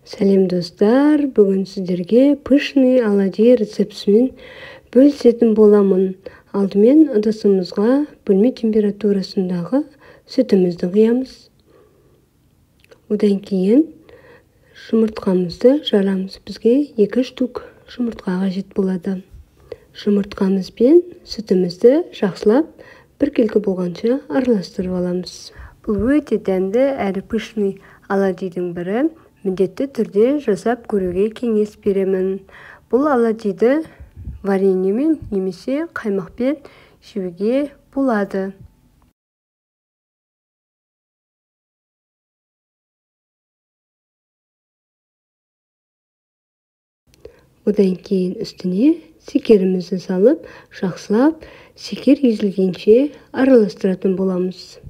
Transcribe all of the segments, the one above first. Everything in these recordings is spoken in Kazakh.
Сәлем достар, бүгін сіздерге пышный оладьи рецептісімен бөлісетін боламын. Алдымен ыдысымызға бөлме температурасындағы сүтімізді құямыз. Одан кейін жұмыртқамызды жарамыз. Бізге 2 штук жұмыртқа қажет болады. Жұмыртқамыз бен сүтімізді жақсылап біркелкі болғанша араластырып аламыз. Бұл өте дәмді әрі пышный оладьидің бірі. Міндетті түрде жасап көруге кеңес беремін. Бұл оладьиді вареньемен немесе қаймақпен жеуге болады. Одан кейін үстіне шекерімізді салып, жақсылап шекер езілгенше араластыратын боламыз.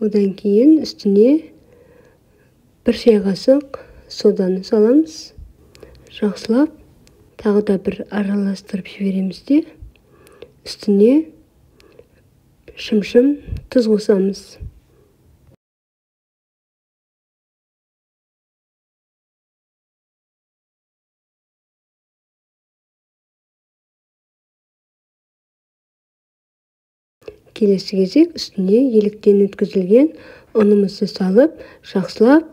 Одан кейін үстіне 1 шай қасық соданы саламыз. Жақсылап тағы да бір араластырып жібереміз де үстіне шым-шым тұз қосамыз. Келесі кезек үстіне еліктен өткізілген ұнымызды салып, жақсылап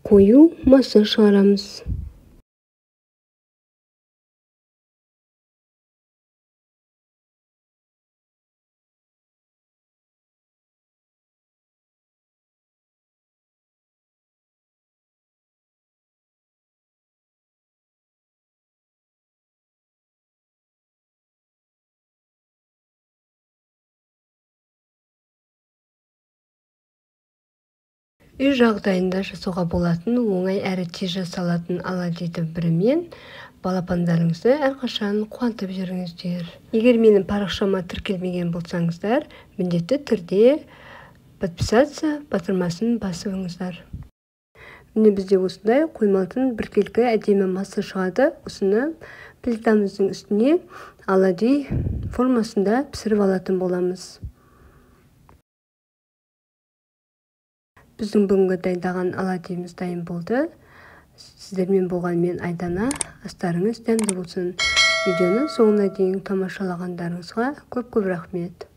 қою масса шығарамыз. Үй жағдайында жасауға болатын оңай әрі тез жасалатын оладьиді бірімен балапандарыңызды әрқашан қуантып жүріңіздер. Егер менің парақшама тіркелмеген болсаңыздар, міндетті түрде подписаться батырмасын басыңыздар. Міне бізде осындай қоймалтын біркелкі әдемі масса шығады. Осыны плитамыздың үстіне оладьи формасында пісіріп алатын боламыз. Біздің бүгінгі дайындаған оладьиіміз дайын болды. Сіздермен болған мен Айдана. Астарыңыз дәмді болсын. Видеоны соңына дейін тамашалағандарыңызға көп рахмет.